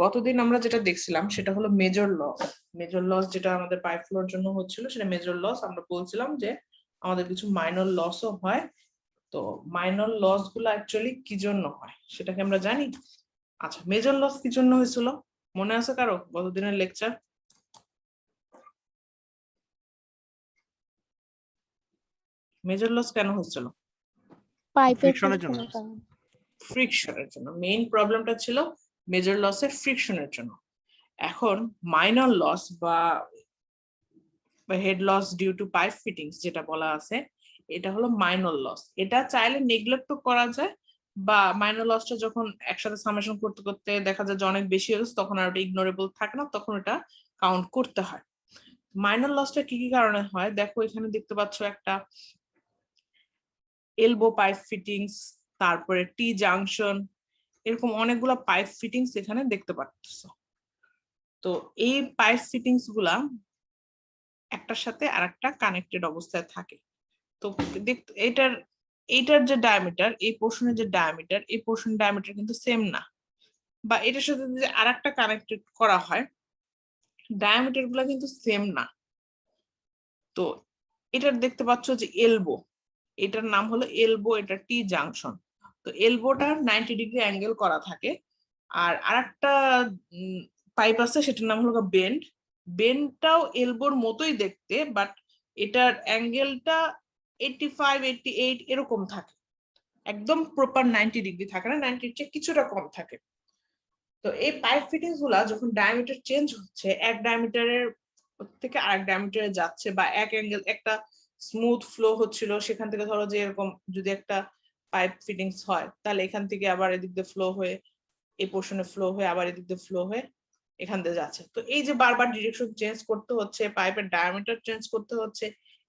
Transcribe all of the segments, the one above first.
গতদিন আমরা যেটা দেখছিলাম সেটা হলো মেজর লস। মেজর লস যেটা আমাদের পাইপ ফ্লোর জন্য হচ্ছিল সেটা মেজর লস। আমরা বলছিলাম যে আমাদের কিছু মাইনর লসও হয়। তো মাইনর লস গুলো অ্যাকচুয়ালি কি জন্য হয় সেটাকে আমরা জানি। আচ্ছা, মেজর লস কি জন্য হয়েছিল মনে আছে কারো গতদিনের লেকচার? মেজর লস কেন হয়েছিল? ফ্রিকশনের জন্য। ফ্রিকশনের জন্য। মেইন প্রবলেমটা ছিল মেজর লসের ফ্রিকশনের জন্য। এখন মাইনর লস বা head loss due to pipe fittings যেটা বলা আছে, এটা হলো মাইনর লস। এটা চাইলে নেগলেক্ট করা যায়, বা মাইনর লসটা যখন একসাথে সামেশন করতে করতে দেখা যায় যে অনেক বেশি হয়েছে, তখন আর ওটা ইগনোরেবল থাকে না, তখন এটা কাউন্ট করতে হয়। মাইনর লসটা কি কি কারণে হয় দেখো, এখানে দেখতে পাচ্ছ একটা এলবো পাইপ ফিটিংস, তারপরে টি জাংশন, এরকম অনেকগুলা পাইপ ফিটিংস এখানে দেখতে পাচ্ছ। তো এই পাইপ ফিটিংস গুলা একটার সাথে আরেকটা কানেক্টেড অবস্থায় থাকে। তো এইটার যে ডায়ামিটার, এই পোর্শনের যে ডায়ামিটার, এই পোর্শন ডায়ামিটার কিন্তু সেম না, বা এটার সাথে যে আরেকটা কানেক্টেড করা হয়, ডায়ামিটার গুলা কিন্তু সেম না। তো এটার দেখতে পাচ্ছ যে এলবো, এটার নাম হলো এলবো, এটা টি জাংশন। তো এলবোটা 90 ডিগ্রি অ্যাঙ্গেল করা থাকে। আর আরেকটা পাইপ আছে সেটার নাম হলো বেন্ড। বেন্ডটাও এলবোর মতোই দেখতে, বাট এটার অ্যাঙ্গেলটা 85 88 এরকম থাকে, একদম প্রপার 90 ডিগ্রি থাকে না, 90 চেয়ে কিছুটা কম থাকে। তো এই পাইপ ফিটিংস গুলা যখন ডায়ামিটার চেঞ্জ হচ্ছে, এক ডায়ামিটারের থেকে আরেক ডায়ামিটারে যাচ্ছে, বা এক অ্যাঙ্গেল একটা স্মুথ ফ্লো হচ্ছিল, সেখান থেকে ধরো যে এরকম যদি একটা পাইপ ফিটিংস হয়, তাহলে এখান থেকে আবার এদিক দিয়ে ফ্লো হয়ে এই পোর্শনে ফ্লো হয়ে আবার এদিক দিয়ে ফ্লো হয়ে এখান দিয়ে যাচ্ছে। তো এই যে বারবার ডিরেকশন চেঞ্জ করতে হচ্ছে, পাইপের ডায়ামিটার চেঞ্জ করতে হচ্ছে,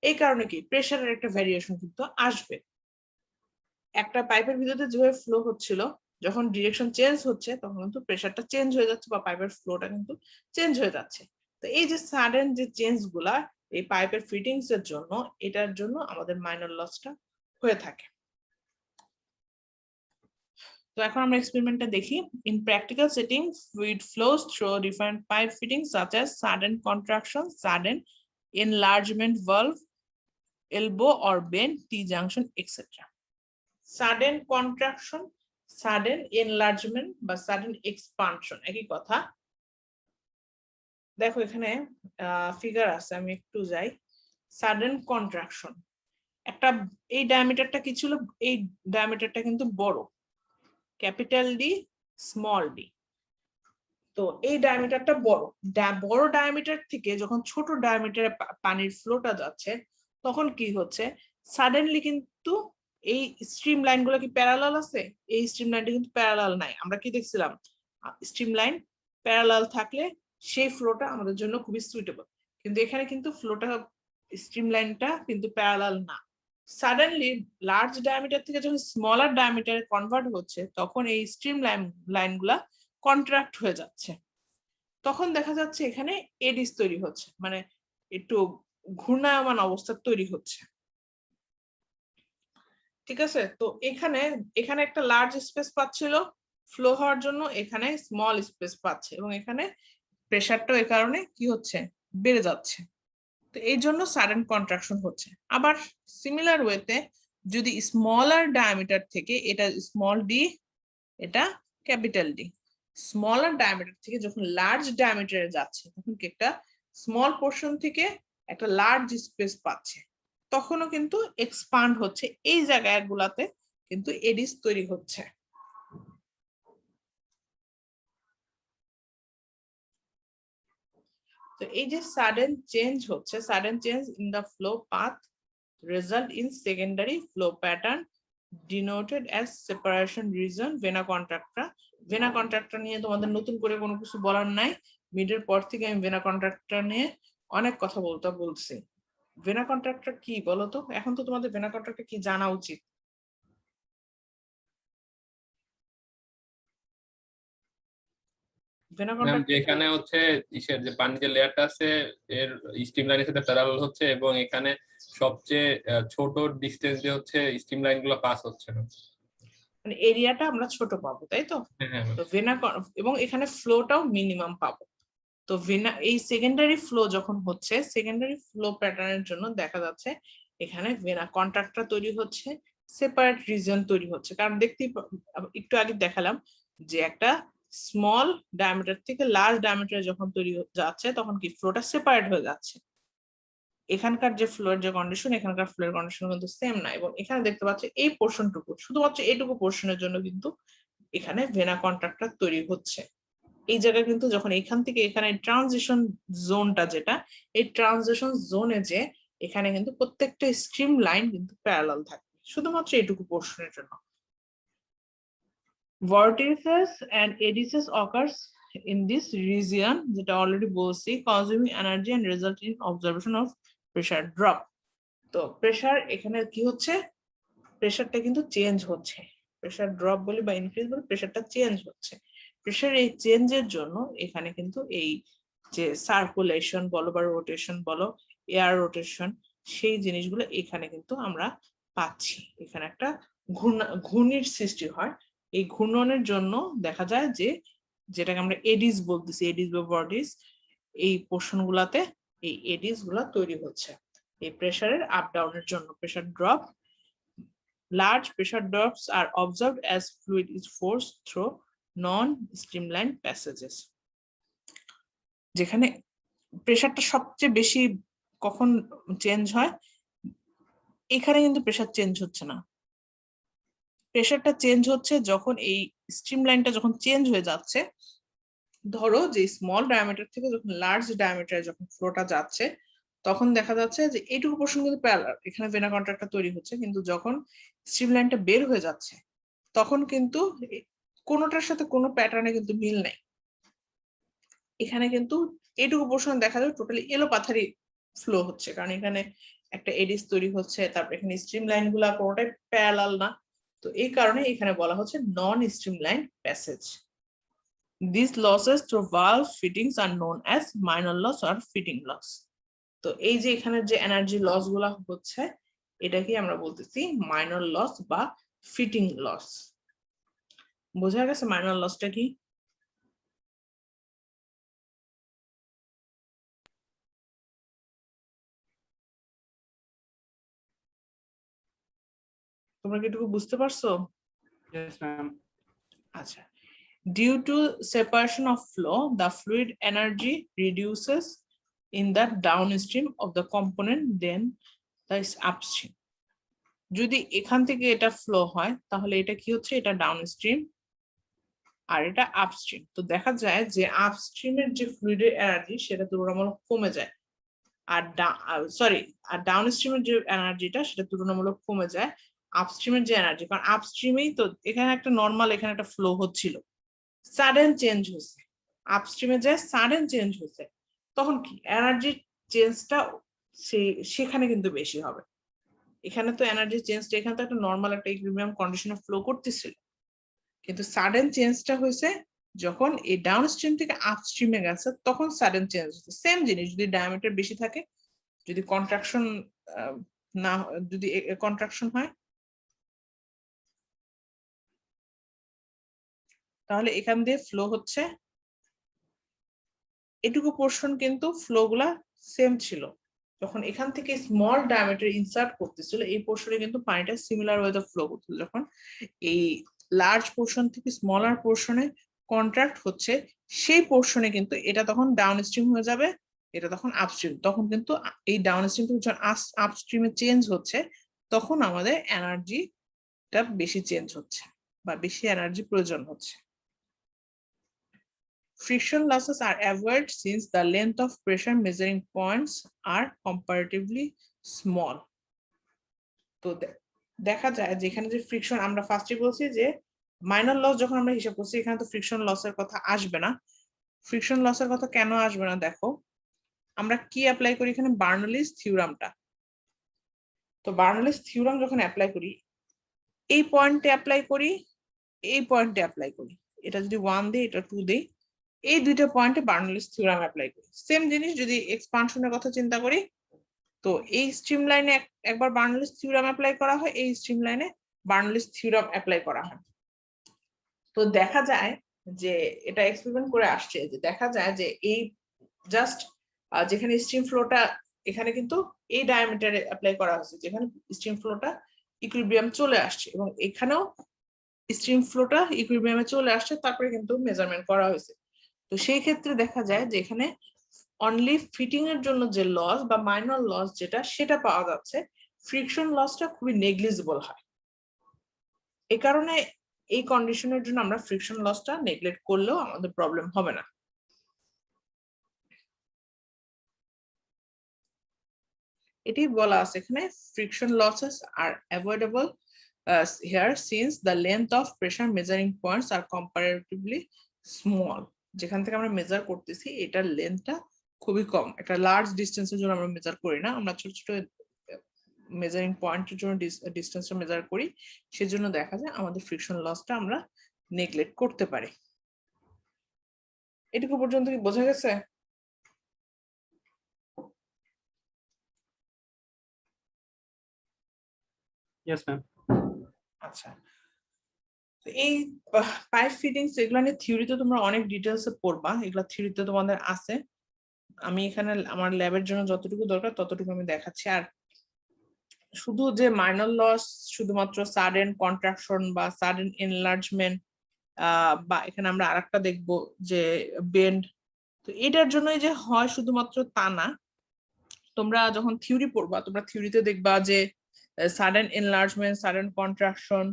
এই কারণে কি প্রেসারের একটা ভ্যারিয়েশন কিন্তু আসবে। একটা পাইপের ভিতরে যেভাবে ফ্লো হচ্ছিল, যখন ডিরেকশন চেঞ্জ হচ্ছে তখন কিন্তু প্রেসারটা চেঞ্জ হয়ে যাচ্ছে, বা পাইপের ফ্লোটা কিন্তু চেঞ্জ হয়ে যাচ্ছে। তো এই যে সাডেন যে চেঞ্জ গুলা এই পাইপের ফিটিংস এর জন্য, এটার জন্য আমাদের মাইনর লসটা হয়ে থাকে। তো এখন আমরা এক্সপেরিমেন্টটা দেখি। In practical setting, fluid flows through different pipe fittings such as sudden contraction, sudden enlargement valve, elbow or bend, T-junction, etc. Sudden contraction, sudden enlargement বা sudden expansion একই কথা। দেখো এখানে ফিগার আছে, আমি একটু যাই। সাডেন কন্ট্রাকশন, একটা এই ডায়ামিটারটা কি ছিল, এই ডায়ামিটারটা কিন্তু বড়, ক্যাপিটাল ডি স্মল ডি। তো এই ডায়ামিটারটা বড়, বড় ডায়ামিটার থেকে যখন ছোট ডায়ামিটারে পানির ফ্লোটা যাচ্ছে, তখন কি হচ্ছে, সাডেনলি কিন্তু এই স্ট্রিম লাইন গুলো কি প্যারালাল আছে, এই স্ট্রিম লাইনটা কিন্তু প্যারালাল নাই। আমরা কি দেখছিলাম, স্ট্রিম লাইন প্যারালাল থাকলে সেই ফ্লোটা আমাদের জন্য খুবই সুইটেবল, কিন্তু এখানে কিন্তু ফ্লোটা স্ট্রিম লাইনটা কিন্তু প্যারালাল না। সাডেনলি লার্জ ডায়ামিটার থেকে যখন স্মলার ডায়ামিটারে কনভার্ট হচ্ছে, তখন এই স্ট্রিম লাইন গুলা কন্ট্রাক্ট হয়ে যাচ্ছে। তখন দেখা যাচ্ছে এখানে এডিস তৈরি হচ্ছে, মানে একটু ঘূর্ণায়মান অবস্থা তৈরি হচ্ছে। ঠিক আছে, তো এখানে এখানে একটা লার্জ স্পেস পাচ্ছিল ফ্লো হওয়ার জন্য, এখানে স্মল স্পেস পাচ্ছে, এবং এখানে প্রেসারটাও এই কারণে কি হচ্ছে, বেড়ে যাচ্ছে। তো এই জন্য সাডেন কন্ট্রাকশন হচ্ছে। আবার সিমিলার ওয়েতে যদি স্মলার ডায়ামিটার থেকে, এটা স্মল ডি, এটা ক্যাপিটাল ডি, স্মলার ডায়ামিটার থেকে যখন লার্জ ডায়ামিটারে যাচ্ছে, তখন কি একটা স্মল পোর্শন থেকে একটা লার্জ স্পেস পাচ্ছে, তখনও কিন্তু এক্সপান্ড হচ্ছে, এই জায়গাগুলোতে কিন্তু এডিস তৈরি হচ্ছে। তো এই যে সাডেন চেঞ্জ হচ্ছে, sudden change in the flow path result in secondary flow pattern denoted as separation region, vena contracta। Vena contractor নিয়ে তোমাদের নতুন করে কোনো কিছু বলার নাই, মিডের পর থেকে আমি ভেনা কন্ট্রাক্টর নিয়ে অনেক কথা বলছি। ভেনা কন্ট্রাক্টর কি বলতো, এখন তো তোমাদের ভেনা কন্ট্রাক্টর কি জানা উচিত। ভেনা কন্ট্রাক্টর যেখানে হচ্ছে ইসের যে পানির যে লেয়ারটা আছে এর স্টিম লাইনের সাথে প্যারালাল হচ্ছে, এবং এখানে সবচেয়ে ছোট ডিসটেন্স যে হচ্ছে স্টিম লাইন গুলো পাস হচ্ছে না। মানে এরিয়াটা আমরা ছোট পাবো, তাই তো? হ্যাঁ তো ভেনা এবং এখানে ফ্লোটাও মিনিমাম পাবো। তো ভেনা এই সেকেন্ডারি ফ্লো যখন হচ্ছে, সেকেন্ডারি ফ্লো প্যাটার্নের জন্য দেখা যাচ্ছে এখানে ভেনা কন্ট্রাক্টটা তৈরি হচ্ছে, সেপারেট রিজন তৈরি হচ্ছে। কারণ দেখতেই একটু আগে দেখালাম যে একটা স্মল ডায়ামিটার থেকে লার্জ ডায়ামিটার যখন তৈরি যাচ্ছে তখন কি ফ্লোটা সেপারেট হয়ে যাচ্ছে। এখানকার যে ফ্লোর যে কন্ডিশন, এখানকার ফ্লোর কন্ডিশন কিন্তু সেম না। এবং এখানে দেখতে পাচ্ছি এই পোর্শনটুকু, শুধুমাত্র এইটুকু পোর্শনের জন্য কিন্তু এখানে ভেনা কন্ট্রাক্টটা তৈরি হচ্ছে। এই জায়গায় কিন্তু যখন এখান থেকে এখানে ট্রানজিশন জোনটা যেটা, এই ট্রানজিশন জোনে যে এখানে কিন্তু প্রত্যেকটা স্ট্রিম লাইন কিন্তু প্যারালাল থাকবে শুধুমাত্র এইটুকু পোর্শনের জন্য। Vortices and eddies occurs in this region, যেটা অলরেডি বলছি, consuming energy and result in observation of pressure drop. তো প্রেসার এখানে কি হচ্ছে, প্রেসারটা কিন্তু চেঞ্জ হচ্ছে, প্রেসার ড্রপ বলি বা ইনক্রিজ বলি, প্রেসারটা চেঞ্জ হচ্ছে। প্রেসার এই চেঞ্জের জন্য এখানে কিন্তু এই যে সার্কুলেশন বলো বা রোটেশন বলো, এয়ার রোটেশন, সেই জিনিসগুলো এখানে কিন্তু আমরা পাচ্ছি। এখানে একটা ঘূর্ণির সৃষ্টি হয়। এই ঘূর্ণনের জন্য দেখা যায় যে যেটাকে আমরা এডিস বলতেছি, এডিস বা বডিস, এই পোর্শন গুলাতে এই এডিস গুলা তৈরি হচ্ছে এই প্রেসারের আপ ডাউনের জন্য। Pressure drop, large pressure drops are observed as fluid is forced through non-streamlined passages. যেখানে প্রেসারটা সবচেয়ে বেশি কখন চেঞ্জ হয়, এখানে কিন্তু প্রেসার চেঞ্জ হচ্ছে না। প্রেসারটা চেঞ্জ হচ্ছে যখন এই স্ট্রিমলাইনটা যখন চেঞ্জ হয়ে যাচ্ছে, ধরো যে স্মল ডায়ামিটার থেকে যখন লার্জ ডায়ামিটারে যখন ফ্লোটা যাচ্ছে তখন দেখা যাচ্ছে যে এইটুকু পোর্শন কিন্তু প্যারালাল, এখানে ভেনা কন্ট্রাক্টটা তৈরি হচ্ছে। কিন্তু যখন স্ট্রিমলাইনটা বের হয়ে যাচ্ছে তখন কিন্তু কোনোটার সাথে কোনো প্যাটার্নে কিন্তু মিল নেই। এখানে কিন্তু এইটুকু পোর্শন দেখা যায় টোটালি এলো পাথারি ফ্লো হচ্ছে, কারণ এখানে একটা এডিস তৈরি হচ্ছে, তারপর এখানে স্ট্রিমলাইন গুলা কোনোটাই প্যারালাল না। তো এই কারণে এখানে বলা হচ্ছে non streamline passage. These losses through valve fittings are known as minor loss or fitting loss. তো এই যে এখানে যে এনার্জি লস গুলা হচ্ছে এটাকে আমরা বলতেছি মাইনর লস বা ফিটিং লস। বোঝা গেছে মাইনর লসটা কি? তোমরা কি এটুকু বুঝতে পারছো? Yes, ma'am. আচ্ছা, due to separation of flow, the fluid energy reduces in the downstream of the component than the upstream. যদি এখান থেকে এটা ফ্লো হয় তাহলে এটা কি হচ্ছে, এটা ডাউনস্ট্রিম আর এটা আপস্ট্রিম। তো দেখা যায় যে আপস্ট্রিমের যে ফ্লুইডের এনার্জি সেটা তুলনামূলক কমে যায়, আর আর ডাউনস্ট্রিমের যে এনার্জিটা সেটা তুলনামূলক কমে যায় আপস্ট্রিমের যে এনার্জি। কারণ আপস্ট্রিমেই তো এখানে একটা নর্মাল এখানে একটা ফ্লো হচ্ছিল, সাডেন চেঞ্জ হয়েছে, আপস্ট্রিমে যায় সাডেন চেঞ্জ হয়েছে, তখন কি এনার্জি চেঞ্জটা সেখানে কিন্তু বেশি হবে। এখানে তো এনার্জি চেঞ্জটা এখানে তো একটা নর্মাল একটা ইকুইলিব্রিয়াম কন্ডিশনে ফ্লো করতেছিল, কিন্তু সাডেন চেঞ্জটা হয়েছে যখন এই ডাউনস্ট্রিম থেকে আপস্ট্রিমে গেছে তখন সাডেন চেঞ্জ হচ্ছে। সেম জিনিস, যদি ডায়ামিটার বেশি থাকে, যদি কন্ট্রাকশন না, যদি কন্ট্রাকশন হয় তাহলে এখান দিয়ে ফ্লো হচ্ছে, এটুকু পোর্শন কিন্তু ফ্লো গুলা সেম ছিল। যখন এখান থেকে স্মল ডায়ামিটার ইনসার্ট করতেছিল এই পোর্শনে কিন্তু পানিটা সিমিলার ওয়েতে ফ্লো করতেছিল। যখন এই লার্জ পোর্শন থেকে স্মলার পোর্শনে কন্ট্রাক্ট হচ্ছে সেই পোর্শনে কিন্তু এটা তখন ডাউনস্ট্রিম হয়ে যাবে, এটা তখন আপস্ট্রিম। তখন কিন্তু এই ডাউনস্ট্রিম থেকে যখন আপস্ট্রিমে চেঞ্জ হচ্ছে তখন আমাদের এনার্জিটা বেশি চেঞ্জ হচ্ছে বা বেশি এনার্জি প্রয়োজন হচ্ছে। Friction losses are avoided since the length of pressure measuring points are comparatively small. তো দেখা যায় যেখানে যে ফ্রিকশন, আমরা ফার্স্টে বলছি যে মাইনর লস যখন আমরা হিসাব করছি এখানে তো ফ্রিকশন লসের কথা আসবে না। ফ্রিকশন লসের কথা কেন আসবে না দেখো, আমরা কি অ্যাপ্লাই করি এখানে, বার্নৌলিস থিওরামটা। তো বার্নৌলিস থিওরাম যখন অ্যাপ্লাই করি এই পয়েন্টে অ্যাপ্লাই করি, এই পয়েন্টে অ্যাপ্লাই করি, এটা যদি 1 দেই এটা 2 দেই, এই দুইটা পয়েন্টে বার্নৌলিস থিওরাম অ্যাপ্লাই করি। সেম জিনিস যদি এক্সপানশনের কথা চিন্তা করি, তো এই স্ট্রিমলাইনে একবার বার্নৌলিস থিওরাম অ্যাপ্লাই করা হয়, এই স্ট্রিমলাইনে বার্নৌলিস থিওরাম অ্যাপ্লাই করা হয়। তো দেখা যায় যে এটা এক্সপেরিমেন্ট করে আসছে যে দেখা যায় যে এই জাস্ট যেখানে স্ট্রিম ফ্লোটা এখানে কিন্তু এই ডায়ামিটারে অ্যাপ্লাই করা হয়েছে, যেখানে স্ট্রিম ফ্লোটা ইকুইলিব্রিয়াম চলে আসছে এবং এখানেও স্ট্রিম ফ্লোটা ইকুইলিব্রিয়ামে চলে আসছে, তারপরে কিন্তু মেজারমেন্ট করা হয়েছে। তো সেই ক্ষেত্রে দেখা যায় যে এখানে অনলি ফিটিং এর জন্য যে লস বা মাইনর লস যেটা সেটা পাওয়া যাচ্ছে, ফ্রিকশন লসটা খুবই নেগলিজিবল হয়। এই কারণে এই কন্ডিশনের জন্য আমরা ফ্রিকশন লসটা নেগলেক্ট করলেও আমাদের প্রবলেম হবে না। এটি বলা আছে এখানে, friction losses are avoidable here since the length of pressure measuring points are comparatively small। যেখান থেকে আমরা মেজার করতেছি এটার লেন্থটা খুবই কম, একটা লার্জ ডিস্টেন্সের জন্য আমরা মেজার করি না, আমরা ছোট ছোট মেজারিং পয়েন্টের জন্য ডিস্টেন্সটা মেজার করি, সেজন্য দেখা যায় আমাদের ফ্রিকশন লসটা আমরা নেগলেক্ট করতে পারি। এটুকু পর্যন্ত কি বোঝা গেছে? Yes, ma'am. আচ্ছা, এই পাইপ ফিটিংস এগুলো নিয়ে থিওরিতে তোমরা অনেক ডিটেলসে পড়বা, এগুলা থিওরিতে তোমাদের আছে। আমি এখানে আমার ল্যাবের জন্য যতটুকু দরকার ততটুকু আমি দেখাচ্ছি। আর শুধু যে মাইনর লস শুধুমাত্র সাডেন কন্ট্রাকশন বা সাডেন এনলার্জমেন্ট বা এখানে আমরা আরেকটা দেখবো যে বেন্ড, তো এটার জন্যই যে হয় শুধুমাত্র তা না। তোমরা যখন থিওরি পড়বা তোমরা থিওরিতে দেখবা যে সাডেন এনলার্জমেন্ট, সাডেন কন্ট্রাকশন,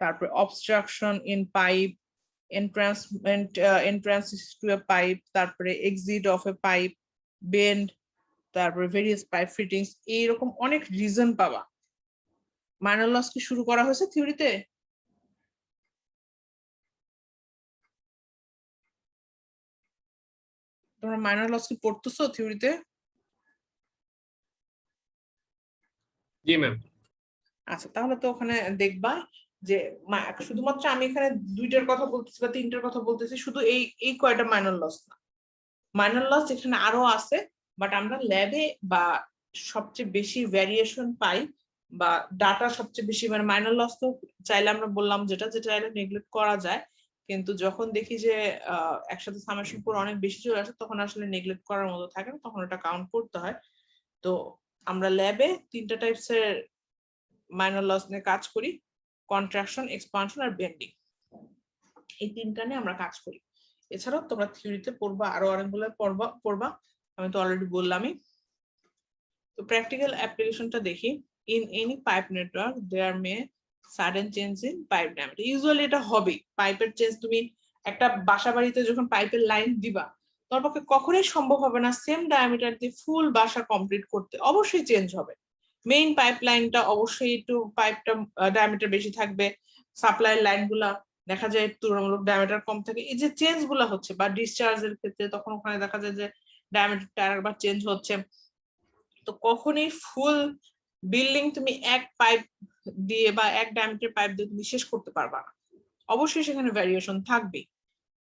তারপরে obstruction in pipe, entrance to a pipe, তারপরে exit of a pipe, bend, তারপরে ভেরিয়াস পাইপ ফিটিংস, এইরকম অনেক রিজন পাবা। মাইনর লস কি শুরু করা হয়েছে থিওরিতে? তোমরা মাইনর লস কি পড়তেছো থিওরিতে? জি ম্যাম। আচ্ছা, তাহলে তো ওখানে দেখবা যে শুধুমাত্র আমি এখানে দুইটার কথা বলতেছি বা তিনটার কথা বলতেছি, শুধু এই কয়টা মাইনর লস না, মাইনর লস এখানে আরো আছে, বাট আমরা ল্যাবে বা সবচেয়ে বেশি ভ্যারিয়েশন পাই বা ডাটা সবচেয়ে বেশি, মানে মাইনর লস তো চাইলে আমরা বললাম যেটা চাইলে নেগলেক্ট করা যায়, কিন্তু যখন দেখি যে একসাথে সামেশন করে অনেক বেশি চলে আসে তখন আসলে নেগলেক্ট করার মতো থাকে না, তখন এটা কাউন্ট করতে হয়। তো আমরা ল্যাবে তিনটা টাইপস এর মাইনর লস নিয়ে কাজ করি, কন্ট্রাকশন, এক্সপানশন আর বেন্ডিং, এই তিনটা নিয়ে আমরা কাজ করি। এছাড়াও তোমরা থিওরিতে পড়বা আরো অনেকগুলো পড়বা, আমি তো অলরেডি বললামই। তো প্র্যাকটিক্যাল অ্যাপ্লিকেশনটা দেখি। In any pipe network there may sudden change in pipe diameter. Usually এটা হবে পাইপের চেঞ্জ, তুমি একটা বাসা বাড়িতে যখন পাইপের লাইন দিবা তোমার পক্ষে কখনোই সম্ভব হবে না সেম ডায়ামিটার দিয়ে ফুল বাসা কমপ্লিট করতে, অবশ্যই চেঞ্জ হবে। মেইন পাইপ লাইনটা অবশ্যই একটু পাইপটা ডায়ামিটার বেশি থাকবে, সাপ্লাই লাইন গুলা দেখা যায় তুলনামূলক ডায়ামিটার কম থাকে। এই যে চেঞ্জ গুলা হচ্ছে বা ডিসচার্জের ক্ষেত্রে তখন ওখানে দেখা যায় যে ডায়ামিটারটা আরেকবার চেঞ্জ হচ্ছে। তো কখনোই ফুল বিল্ডিং তুমি এক পাইপ দিয়ে বা এক ডায়ামিটার পাইপ দিয়ে তুমি শেষ করতে পারবা না, অবশ্যই সেখানে ভ্যারিয়েশন থাকবে।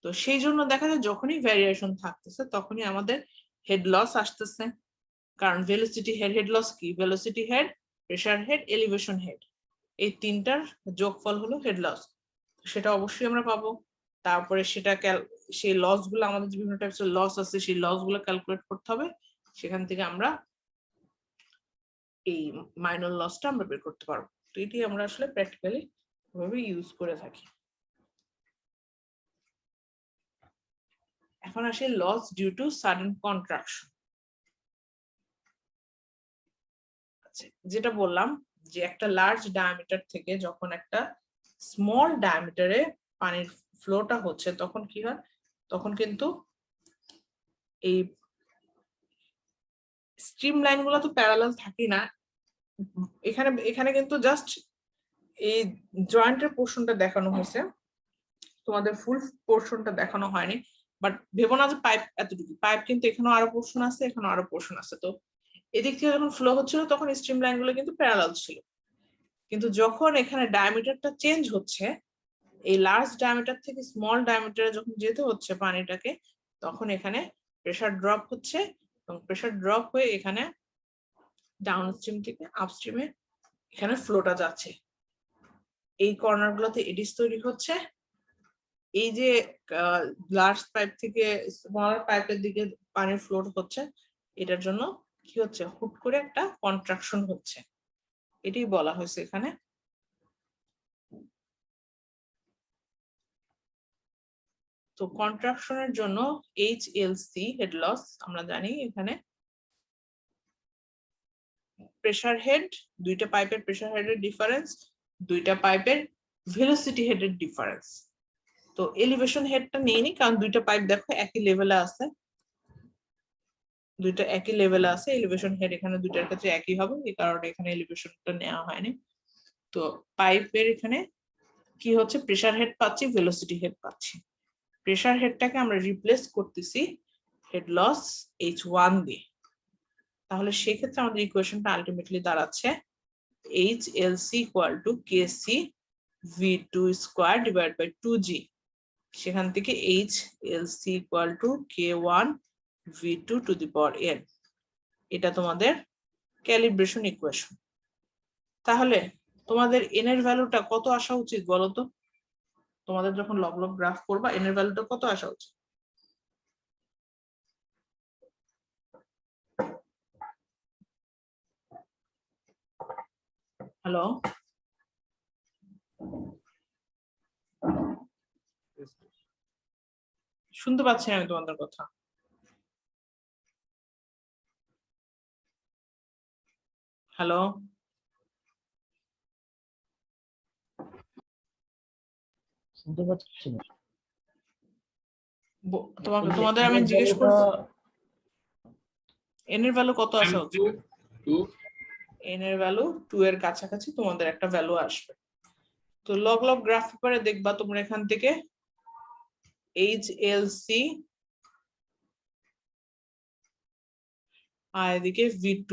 তো সেই জন্য দেখা যায় যখনই ভ্যারিয়েশন থাকতেছে তখনই আমাদের হেড লস আসতেছে, কারণ ভেলোসিটি হেড, হেড লস কি, velocity head, pressure head, elevation head, এই তিনটার যোগফল হলো হেড লস, সেটা অবশ্যই আমরা পাবো। তারপরে সেটা সেই লস গুলো, আমাদের বিভিন্ন টাইপের লস আছে সেই লস গুলো ক্যালকুলেট করতে হবে, সেখান থেকে আমরা এই মাইনর লসটা আমরা বের করতে পারবো। তো এটি আমরা আসলে প্র্যাকটিক্যালি ভাবে ইউজ করে থাকি। এখন আসে loss due to sudden contraction. যেটা বললাম যে একটা লার্জ ডায়ামিটার থেকে যখন একটা স্মল ডায়ামিটারে পানির ফ্লোটা হচ্ছে তখন কি হয়, তখন কিন্তু এই স্ট্রিম লাইন গুলো তো প্যারালাল থাকে না, এখানে কিন্তু জাস্ট এই জয়েন্টের পোর্শনটা দেখানো হয়েছে, তোমাদের ফুল পোর্শনটা দেখানো হয়নি। বাট ভেবো না যে পাইপ এতটুকু, পাইপ কিন্তু এখানেও আরো পোর্শন আছে, এখানেও আরো পোর্শন আছে। তো এদিক থেকে যখন ফ্লো হচ্ছিল তখন স্ট্রিম লাইন গুলো কিন্তু প্যারালাল ছিল, কিন্তু যখন এখানে ডায়ামিটারটা চেঞ্জ হচ্ছে, এই লার্জ ডায়ামিটার থেকে স্মল ডায়ামিটারে যখন যেতে হচ্ছে পানিটাকে, তখন এখানে প্রেসার ড্রপ হচ্ছে এবং প্রেসার ড্রপ হয়ে এখানে ডাউন স্ট্রিম থেকে আপস্ট্রিমে এখানে ফ্লোটা যাচ্ছে, এই কর্নার গুলোতে এডিস তৈরি হচ্ছে, এই যে লার্জ পাইপ থেকে স্মলার পাইপের দিকে পানির ফ্লো হচ্ছে, এটার জন্য কি হচ্ছে, হুট করে একটা কন্ট্রাকশন হচ্ছে, এটাই বলা হয়েছে এখানে। তো কন্ট্রাকশনের জন্য HLC হেড লস আমরা জানি, এখানে প্রেসার হেড, দুইটা পাইপের প্রেসার হেডের ডিফারেন্স, দুইটা পাইপের ভেলোসিটি হেডের ডিফারেন্স। তো এলিভেশন হেডটা নেইনি, কারণ দুইটা পাইপ দেখো একই লেভেলে আছে, দুইটা একই লেভেলে আছে, এলিভেশন হেড এখানে দুইটার ক্ষেত্রে একই হবে, এই কারণে এখানে এলিভেশনটা নেওয়া হয়নি। তো পাইপের এখানে কি হচ্ছে, প্রেসার হেড পাচ্ছি, ভেলোসিটি হেড পাচ্ছি। প্রেসার হেডটাকে আমরা রিপ্লেস করতেছি হেড লস H1 দিয়ে। তাহলে সেক্ষেত্রে আমাদের ইকুয়েশনটা আলটিমেটলি দাঁড়াচ্ছে HLC equal to KC V2 square divide by 2G। সেখান থেকে HLC equal to K1 V2 to the power n। এটা তোমাদের ক্যালিব্রেশন ইকুয়েশন। তাহলে তোমাদের n এর ভ্যালুটা কত আসা উচিত বলো তো? তোমাদের যখন লগ লগ গ্রাফ করবা n এর ভ্যালুটা কত আসা উচিত? হ্যালো, শুনতে পাচ্ছি না আমি তোমাদের কথা। হ্যালো, শুনতে পাচ্ছি না। তোমাদের আমি জিজ্ঞেস করছি n এর ভ্যালু কত আসা উচিত? 2 n এর ভ্যালু 2 এর কাছাকাছি তোমাদের একটা ভ্যালু আসবে। তো লগ লগ গ্রাফ পেপারে দেখবা তোমরা এখান থেকে HLC আর এদিকে V2,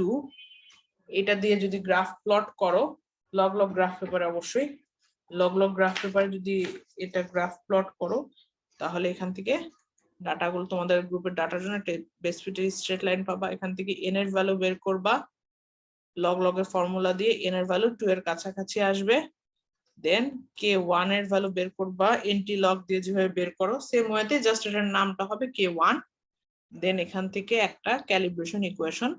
এটা দিয়ে যদি গ্রাফ প্লট করো, লগ লগ গ্রাফ পেপারে, অবশ্যই লগ লগ গ্রাফ পেপারে যদি এটা গ্রাফ প্লট করো, তাহলে এখান থেকে ডাটাগুলো তোমাদের গ্রুপের ডাটার জন্য বেস ফিটের স্ট্রেট লাইন পাবা। এখান থেকে n এর ভ্যালু বের করবা, লগ লগ এর ফর্মুলা দিয়ে n এর ভ্যালু 2 এর কাছাকাছি আসবে। দেন K1 এর ভ্যালু বের করবা, এন্টি লগ দিয়ে যেভাবে বের করো সেম ওয়েতে, জাস্ট এটার নামটা হবে K1। দেন এখান থেকে একটা ক্যালিব্রেশন ইকুয়েশন,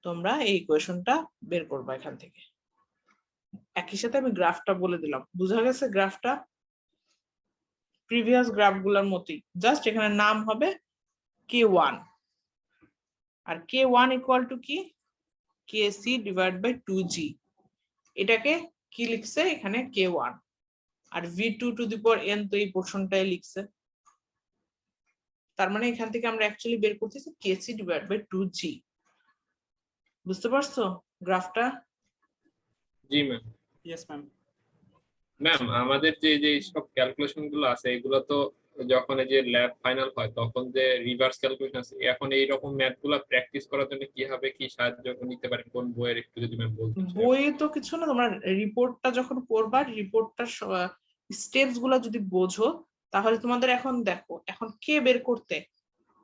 তোমরা এই ইকুয়েশনটা বের করবা এখান থেকে। একই সাথে আমি গ্রাফটা বলে দিলাম, বুঝা গেছে? গ্রাফটা প্রিভিয়াস গ্রাফগুলোর মতোই, জাস্ট এখানে নাম হবে K1, আর K1 ইকুয়াল টু কি, KC ডিভাইড বাই 2G। এটাকে কি লিখছে এখানে K1, R V2 to the power n তো এই পোরশনটাই লিখছে। তার মানে এখান থেকে আমরা অ্যাকচুয়ালি বের করতেছি KC ডিভাইড বাই 2G। বুঝতে পারছো গ্রাফটা? জি ম্যাম। Yes ma'am. ম্যাম আমাদের যে যে সব ক্যালকুলেশন গুলো আছে এগুলো তো যখন এই যে ল্যাব ফাইনাল হয় তখন যে রিভার্স ক্যালকুলেশন আছে, এখন এই রকম ম্যাথ গুলো প্র্যাকটিস করার জন্য কিভাবে কি সাহায্য নিতে পারেন, কোন বইয়ের একটু যদি ম্যাম বলতেন। বই তো কিছু না, তোমরা রিপোর্টটা যখন করবা, রিপোর্টটা স্টেপস গুলো যদি বোঝো, তাহলে তোমাদের এখন দেখো, এখন কে বের করতে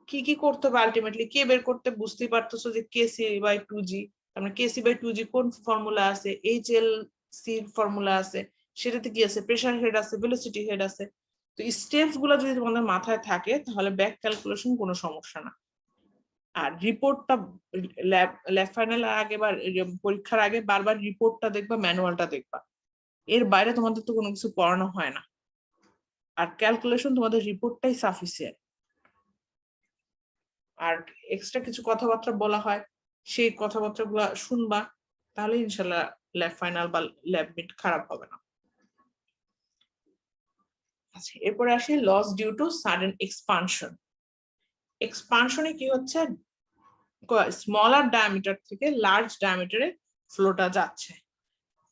কি কি করতে হবে, আলটিমেটলি কে বের করতে বুঝতেই পারতেছো যে KC বাই 2G। তার KC বাই 2G কোন ফর্মুলা আছে, HLC ফর্মুলা আছে, সেটাতে কি আছে, প্রেসার হেড আছে, ভেলোসিটি হেড আছে। তো স্টেপস গুলো যদি তোমাদের মাথায় থাকে তাহলে ব্যাক ক্যালকুলেশন কোনো সমস্যা না। আর রিপোর্টটা ল্যাব ফাইনাল আগে বা পরীক্ষার আগে বারবার রিপোর্টটা দেখবা, ম্যানুয়ালটা দেখবা, এর বাইরে তোমাদের তো কোনো কিছু পড়ানো হয় না। আর ক্যালকুলেশন তোমাদের রিপোর্টটাই সাফিসিয়েন্ট। আর এক্সট্রা কিছু কথাবার্তা বলা হয়, সেই কথাবার্তা গুলা শুনবা, তাহলে ইনশাল্লাহ ল্যাব ফাইনাল বা ল্যাব মিট খারাপ হবে না। আচ্ছা, এরপরে আসি loss due to sudden expansion. এক্সপানশনে কি হচ্ছে, স্মলার ডায়ামিটার থেকে লার্জ ডায়ামিটারে ফ্লোটা যাচ্ছে।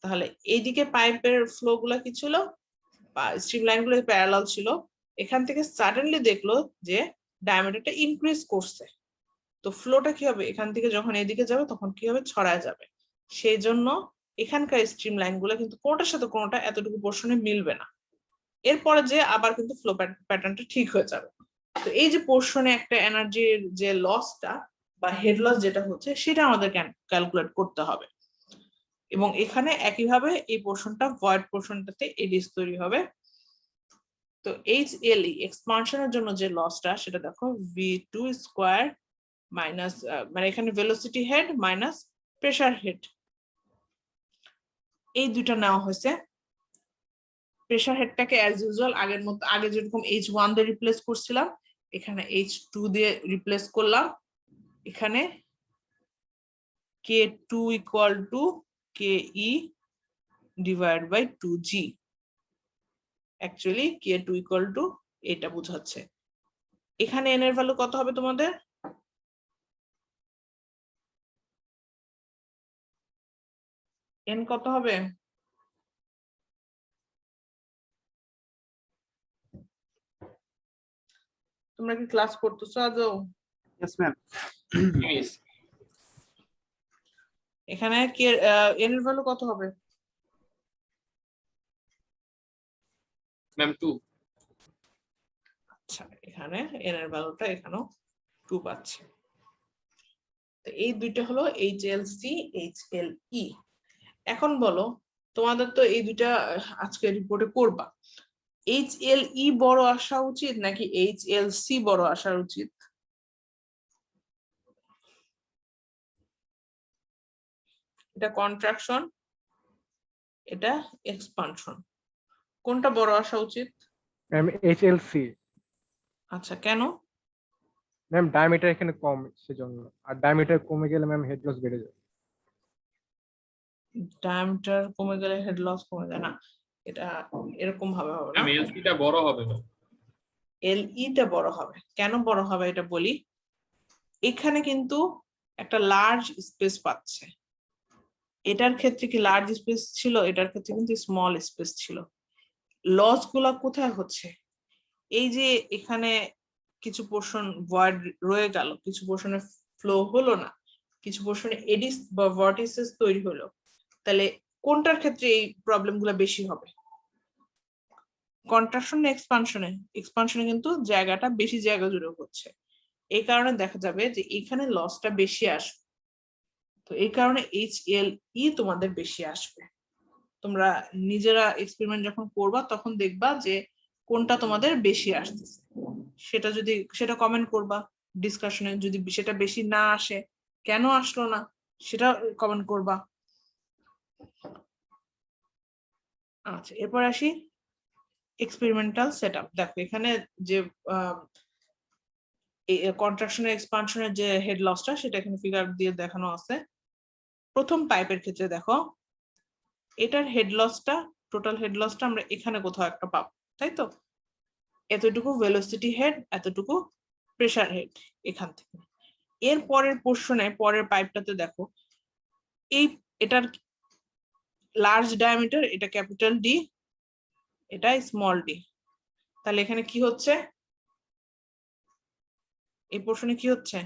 তাহলে এইদিকে পাইপের ফ্লো গুলা কি ছিল, স্ট্রিম লাইন গুলো প্যারালাল ছিল, এখান থেকে সাডেনলি দেখলো যে ডায়ামিটারটা ইনক্রিজ করছে। তো ফ্লোটা কি হবে, এখান থেকে যখন এদিকে যাবে তখন কি হবে, ছড়ায় যাবে। সেই জন্য এখানকার স্ট্রিম লাইন গুলো কিন্তু কোনটার সাথে কোনটা এতটুকু পোর্শনে মিলবে না, এরপরে যে আবার কিন্তু ফ্লো প্যাটার্নটা ঠিক হয়ে যাবে। তো এই যে পোর্শনে একটা এনার্জির যে লসটা বা হেড লস যেটা হচ্ছে, সেটা আমাদের ক্যালকুলেট করতে হবে। এবং এখানে একইভাবে এই পোর্শনটা ভয়েড পোর্শনটাতে এডিস তৈরি হবে। তো HLE এক্সপানশনের জন্য যে লসটা সেটা দেখো V2 স্কয়ার মাইনাস মানে এখানে velocity head minus pressure head, এই দুইটা নেওয়া হয়েছে। প্রেসার হেডটাকে অ্যাজ ইউজুয়াল আগের মতো আগে যেরকম H1 দিয়ে রিপ্লেস করছিলাম এখানে H2 দিয়ে রিপ্লেস করলাম। এখানে K2 equal to KE divide by 2G, actually K2 equal to এটা বোঝাচ্ছে। এখানে n এর ভ্যালু কত হবে তোমাদের? n কত হবে? তোমরা কি ক্লাস করতেছো আজও? Yes, ma'am. মিস এখানে n এর ভ্যালু কত হবে? ম্যাম 2। আচ্ছা, এখানে n এর ভ্যালুটা এখানেও 2 পাচ্ছে। তো এই দুইটা হলো HLC HLE। এখন বলো তোমাদের তো এই দুইটা আজকে রিপোর্টে করবা, HLE বড় আসা উচিত নাকি HLC বড় আসা উচিত? এটা কন্ট্রাকশন, এটা এক্সপানশন, কোনটা বড় আসা উচিত? Ma'am HLC। আচ্ছা, কেন? ম্যাম ডায়ামিটার এখানে কম সেজন্য, আর ডায়ামিটার কমে গেলে ম্যাম হেড লস বেড়ে যায়। ডায়ামিটার কমে গেলে হেড লস কমে যায় না, এটা এরকম ভাবে হবে না। ম্যাম এলসিটা বড় হবে না, LE টা বড় হবে। কেন বড় হবে এটা বলি। এখানে কিন্তু একটা লার্জ স্পেস পাচ্ছে, এটার ক্ষেত্রে কি লার্জ স্পেস ছিল, এটার ক্ষেত্রে কিন্তু স্মল স্পেস ছিল। লস গুলা কোথায় হচ্ছে? এই যে এখানে কিছু পোর্শন ভয়েড রয়ে গেল, কিছু পোর্শনে ফ্লো হলো না, কিছু পোর্শনে এডিস বা ভার্টিসেস তৈরি হলো, তাহলে কোনটার ক্ষেত্রে এই প্রবলেম গুলা বেশি হবে? কন্ট্রাকশন না এক্সপানশনে? এক্সপানশনে কিন্তু জায়গাটা বেশি জায়গা জুড়ে হচ্ছে, এই কারণে দেখা যাবে যে এখানে লসটা বেশি আসবে। তো এই কারণে HLE তোমাদের বেশি আসবে। তোমরা নিজেরা এক্সপেরিমেন্ট যখন করবা তখন দেখবা যে কোনটা তোমাদের বেশি আসতেছে, সেটা কমেন্ট করবা ডিসকাশনে। যদি সেটা বেশি না আসে, কেন আসলো না সেটা কমেন্ট করবা। আচ্ছা, এরপর আসি এক্সপেরিমেন্টাল সেটআপ। দেখো এখানে যে কন্ট্রাকশনের এক্সপানশনের যে হেড লসটা সেটা এখানে ফিগার দিয়ে দেখানো আছে। প্রথম পাইপের ক্ষেত্রে দেখো এটার হেড লসটা, টোটাল হেড লসটা আমরা এখানে কোথাও একটা পাবো, তাই তো? এতটুকু ভেলোসিটি হেড, এতটুকু প্রেসার হেড এখান থেকে। এর পরের পোর্শনে, পরের পাইপটাতে দেখো এটার লার্জ ডায়ামিটার, এটা ক্যাপিটাল ডি, এটা স্মল ডি। তাহলে এখানে কি হচ্ছে? এই পোর্শনে কি হচ্ছে?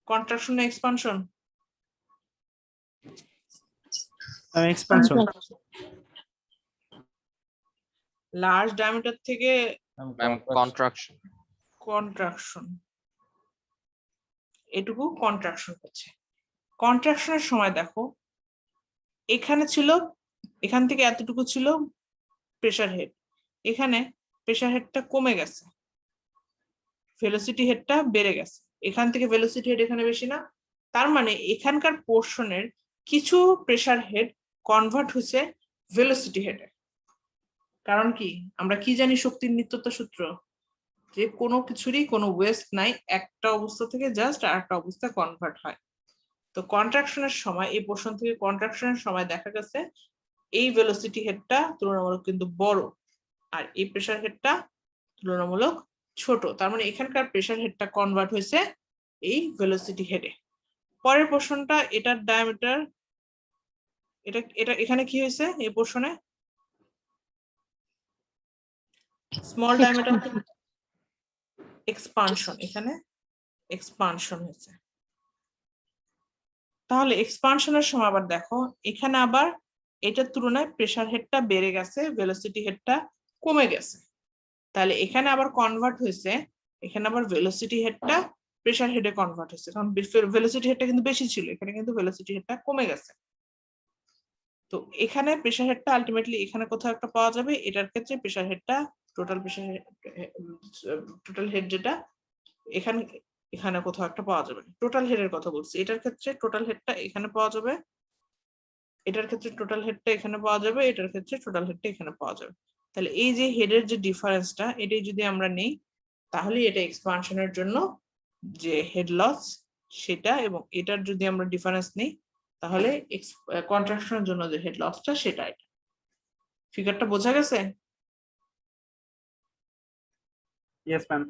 কন্ট্রাকশন না এক্সপানশন? Expansion. লার্জ ডায়ামিটার থেকে ম্যাম কন্ট্রাকশন। কন্ট্রাকশন, এটুকু কন্ট্রাকশন হচ্ছে। কন্ট্রাকশনের সময় দেখো এখানে ছিল, এখান থেকে এতটুকু ছিল প্রেসার হেড, এখানে প্রেসার হেডটা কমে গেছে, ভেলোসিটি হেডটা বেড়ে গেছে। এখান থেকে ভেলোসিটি হেড এখানে বেশি না, তার মানে এখানকার পোর্শনের কিছু প্রেসার হেড কনভার্ট হয়েছে ভেলোসিটি হেডে। কারণ কি, আমরা কি জানি শক্তির নিত্যতা সূত্র, যে কোনো কিছুরই কোনো ওয়েস্ট নাই, একটা অবস্থা থেকে জাস্ট আরেকটা অবস্থা কনভার্ট হয়। তো কন্ট্রাকশনের সময়, এই পোর্শন থেকে কন্ট্রাকশনের সময় দেখা গেছে এই ভেলোসিটি হেডটা তুলনামূলক কিন্তু বড়, আর এই প্রেসার হেডটা তুলনামূলক ছোট। তার মানে এখানকার প্রেসার হেডটা কনভার্ট হয়েছে এই ভেলোসিটি হেডে। পরের পোর্শনটা, এটার ডায়ামিটার, এটা এটা এখানে কি হয়েছে? এই পোর্শনে স্মল ডায়ামিটার এক্সপানশন, এখানে এক্সপানশন হয়েছে। তাহলে এক্সপানশনের সময় আবার দেখো এখানে আবার এটার তুলনায় প্রেসার হেডটা বেড়ে গেছে, ভেলোসিটি হেডটা কমে গেছে। তাহলে এখানে আবার কনভার্ট হয়েছে, এখানে আবার ভেলোসিটি হেডটা প্রেসার হেডে কনভার্ট হয়েছে, কারণ ভেলোসিটি হেডটা কিন্তু বেশি ছিল, এখানে কিন্তু ভেলোসিটি হেডটা কমে গেছে। তো এখানে প্রেসার হেডটা আলটিমেটলি এখানে কোথাও একটা পাওয়া যাবে, এটার ক্ষেত্রে প্রেসার হেডটা টোটাল প্রেসার, টোটাল হেড যেটা এখানে এখানে কোথাও একটা পাওয়া যাবে। টোটাল হেডের কথা বলছি, এটার ক্ষেত্রে টোটাল হেডটা এখানে পাওয়া যাবে, এটার ক্ষেত্রে টোটাল হেডটা এখানে পাওয়া যাবে, এটার ক্ষেত্রে টোটাল হেডটা এখানে পাওয়া যাবে। তাহলে এই যে হেডের যে ডিফারেন্সটা, এটাই যদি আমরা নেই তাহলে এটা এক্সপানশনের জন্য যে হেড লস সেটা, এবং এটার যদি আমরা ডিফারেন্স নেই তাহলে কন্ট্রাকশনের জন্য যে হেড লসটা সেটা। এটা ফিগারটা বোঝা গেছে? Yes, ma'am.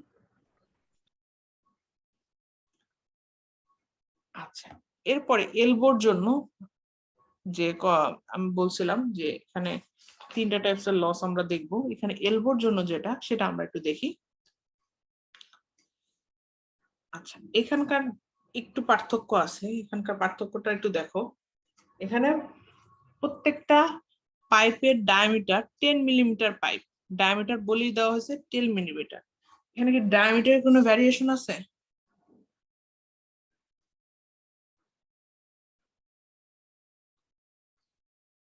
আচ্ছা, এরপরে এলবোর জন্য যে আমি বলছিলাম যে এখানে তিনটা টাইপস এর লস আমরা দেখবো, এখানে এলবোর জন্য যেটা সেটা আমরা একটু দেখি। আচ্ছা, এখানকার একটু পার্থক্য আছে, এখানকার পার্থক্যটা একটু দেখো। এখানে প্রত্যেকটা পাইপের ডায়ামিটার 10 মিলিমিটার পাইপ, ডায়ামিটার বলেই দেওয়া হয়েছে 10 মিলিমিটার। এখানে কি ডায়ামিটারের কোনো ভ্যারিয়েশন আছে?